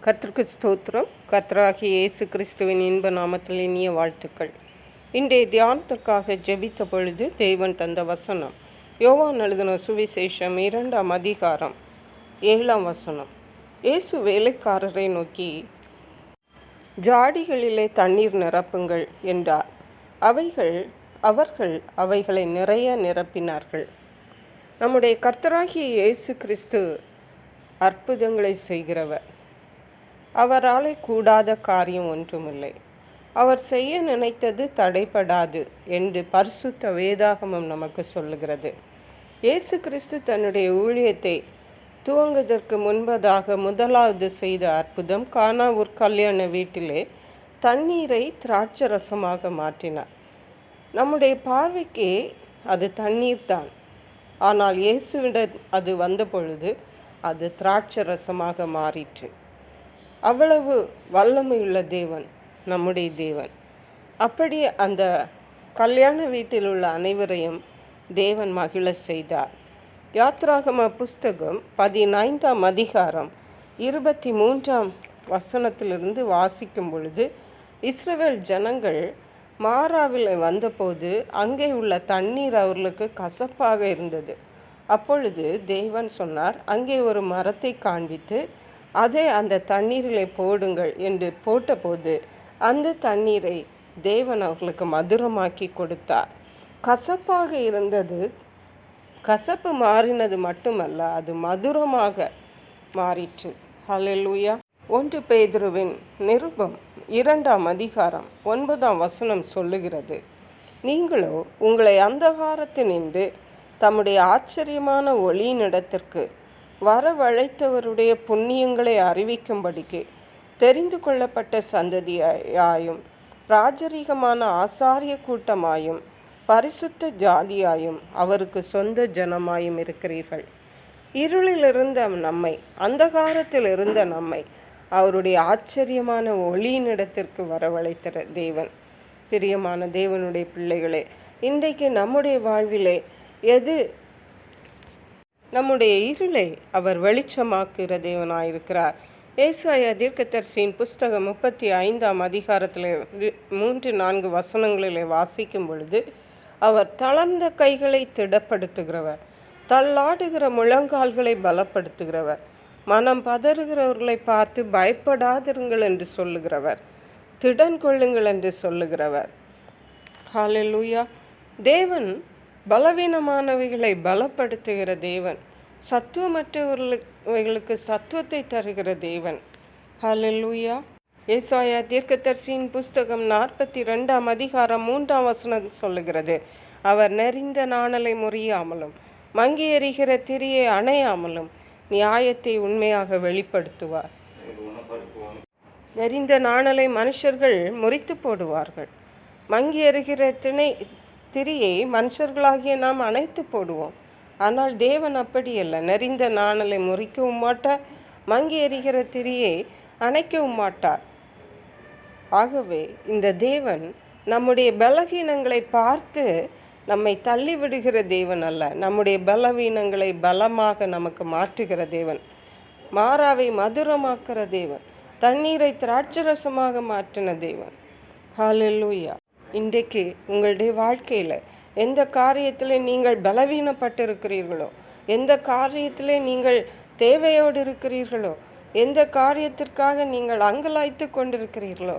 கர்த்தருக்கு ஸ்தோத்திரம். கர்த்தராகிய இயேசு கிறிஸ்துவின் இன்ப நாமத்தில் இனிய வாழ்த்துக்கள். இன்றைய தியானத்திற்காக ஜெபித்த பொழுது தேவன் தந்த வசனம் யோவான் எழுதின சுவிசேஷம் 2ஆம் அதிகாரம் 7ஆம் வசனம். இயேசு வேலைக்காரரை நோக்கி, ஜாடிகளிலே தண்ணீர் நிரப்புங்கள் என்றார். அவர்கள் அவைகளை நிறைய நிரப்பினார்கள். நம்முடைய கர்த்தராகிய இயேசு கிறிஸ்து அற்புதங்களை செய்கிறவர். அவராலே கூடாத காரியம் ஒன்றுமில்லை. அவர் செய்ய நினைத்தது தடைபடாது என்று பரிசுத்த வேதாகமம் நமக்கு சொல்லுகிறது. இயேசு கிறிஸ்து தன்னுடைய ஊழியத்தை துவங்குவதற்கு முன்பதாக முதலாவது செய்த அற்புதம் கானா ஒரு கல்யாண வீட்டிலே தண்ணீரை திராட்சரசமாக மாற்றினார். நம்முடைய பார்வைக்கு அது தண்ணீர் தான். ஆனால் இயேசுவிடம் அது வந்த பொழுது அது திராட்சரசமாக மாறிற்று. அவ்வளவு வல்லமையுள்ள தேவன் நம்முடைய தேவன். அப்படி அந்த கல்யாண வீட்டில் உள்ள அனைவரையும் தேவன் மகிழ செய்தார். யாத்ராகம புஸ்தகம் 15ஆம் அதிகாரம் 23ஆம் வசனத்திலிருந்து வாசிக்கும் பொழுது, இஸ்ரவேல் ஜனங்கள் மாராவில் வந்தபோது அங்கே உள்ள தண்ணீர் அவர்களுக்கு கசப்பாக இருந்தது. அப்பொழுது தேவன் சொன்னார், அங்கே ஒரு மரத்தை காண்பித்து அதை அந்த தண்ணீரிலே போடுங்கள் என்று போட்டபோது அந்த தண்ணீரை தேவன் அவர்களுக்கு மதுரமாக்கி கொடுத்தார். கசப்பாக இருந்தது, கசப்பு மாறினது மட்டுமல்ல, அது மதுரமாக மாறிற்று. ஹல்லேலூயா. 1 பேதுருவின் நிருபம் 2ஆம் அதிகாரம் 9ஆம் வசனம் சொல்லுகிறது, நீங்களோ உங்களை அந்தகாரத்தினின்று தம்முடைய ஆச்சரியமான ஒளியினிடத்திற்கு வரவழைத்தவருடைய புண்ணியங்களை அறிவிக்கும்படிக்கு தெரிந்து கொள்ளப்பட்ட சந்ததியாயும் ராஜரீகமான ஆசாரிய கூட்டமாயும் பரிசுத்த ஜாதியாயும் அவருக்கு சொந்த ஜனமாயும் இருக்கிறீர்கள். இருளில் இருந்த நம்மை, அந்தகாரத்தில் இருந்த நம்மை அவருடைய ஆச்சரியமான ஒளியினிடத்திற்கு வரவழைத்த தேவன். பிரியமான தேவனுடைய பிள்ளைகளே, இன்றைக்கு நம்முடைய வாழ்விலே எது நம்முடைய இருளை அவர் வெளிச்சமாக்குகிற தேவனாயிருக்கிறார். ஏசாயா தீர்க்கதரிசியின் புஸ்தகம் 35ஆம் அதிகாரத்தில் 3-4 வசனங்களிலே வாசிக்கும் பொழுது, அவர் தளர்ந்த கைகளை திடப்படுத்துகிறவர், தள்ளாடுகிற முழங்கால்களை பலப்படுத்துகிறவர், மனம் பதறுகிறவர்களை பார்த்து பயப்படாதிருங்கள் என்று சொல்லுகிறவர், திடன் கொள்ளுங்கள் என்று சொல்லுகிறவர். ஹல்லேலூயா. தேவன் பலவீனமானவைகளை பலப்படுத்துகிற தேவன், சத்துவமற்றவர்களுக்கு சத்துவத்தை தருகிற தேவன். ஹல்லேலூயா. ஏசாயா தீர்க்கதரிசியின் புஸ்தகம் 42ஆம் அதிகாரம் 3ஆம் வசனம் சொல்லுகிறது, அவர் நெறிந்த நாணலை முறியாமலும் மங்கி எறிகிற திரியை அணையாமலும் நியாயத்தை உண்மையாக வெளிப்படுத்துவார். நெறிந்த நாணலை மனுஷர்கள் முறித்து போடுவார்கள், மங்கி எறிகிற திரியை மனுஷர்களாகிய நாம் அணைத்து போடுவோம். ஆனால் தேவன் அப்படி அல்ல. நெறிந்த நாணலை முறிக்கவும் மாட்டார், மங்கி எறிகிற திரியை அணைக்கவும் மாட்டார். ஆகவே இந்த தேவன் நம்முடைய பலவீனங்களை பார்த்து நம்மை தள்ளிவிடுகிற தேவன் அல்ல, நம்முடைய பலவீனங்களை பலமாக நமக்கு மாற்றுகிற தேவன். மாறாவை மதுரமாக்குற தேவன், தண்ணீரை திராட்சரசமாக மாற்றின தேவன். ஹல்லேலூயா. இன்றைக்கு உங்களுடைய வாழ்க்கையில் எந்த காரியத்தில் நீங்கள் பலவீனப்பட்டு இருக்கிறீர்களோ, எந்த காரியத்தில் நீங்கள் தேவையோடு இருக்கிறீர்களோ, எந்த காரியத்திற்காக நீங்கள் அங்கலாய்த்து கொண்டிருக்கிறீர்களோ,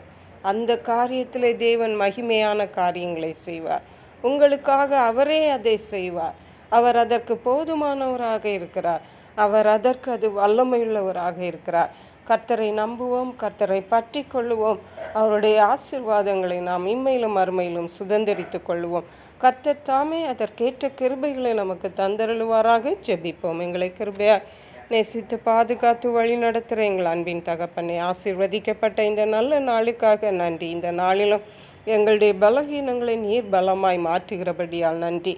அந்த காரியத்தில் தேவன் மகிமையான காரியங்களை செய்வார். உங்களுக்காக அவரே அதை செய்வார். அவர் அதற்கு போதுமானவராக இருக்கிறார். அவர் அதற்கு அது வல்லமையுள்ளவராக இருக்கிறார். கர்த்தரை நம்புவோம், கர்த்தரை பற்றி கொள்ளுவோம். அவருடைய ஆசீர்வாதங்களை நாம் இம்மையிலும் மறுமையிலும் சுதந்திரித்து கொள்ளுவோம். கர்த்தர் தாமே அதற்கேற்ற கிருபைகளை நமக்கு தந்தருளுவாராக. ஜெபிப்போம். எங்களை கிருபையாய் நேசித்து பாதுகாத்து வழி நடத்துகிற எங்கள் அன்பின் தகப்பனை, ஆசீர்வதிக்கப்பட்ட இந்த நல்ல நாளுக்காக நன்றி. இந்த நாளிலும் எங்களுடைய பலகீனங்களை நீர் பலமாய் மாற்றுகிறபடியால் நன்றி.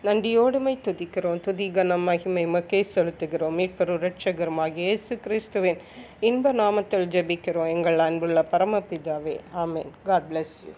நன்றியோடுமை துதிக்கிறோம். துதி கனம் மகிமை மக்கே செலுத்துகிறோம். மீட்பரு இரட்சகருமாகிய இயேசு கிறிஸ்துவின் இன்ப நாமத்தில் ஜெபிக்கிறோம் எங்கள் அன்புள்ள பரமபிதாவே. ஆமேன். God bless you.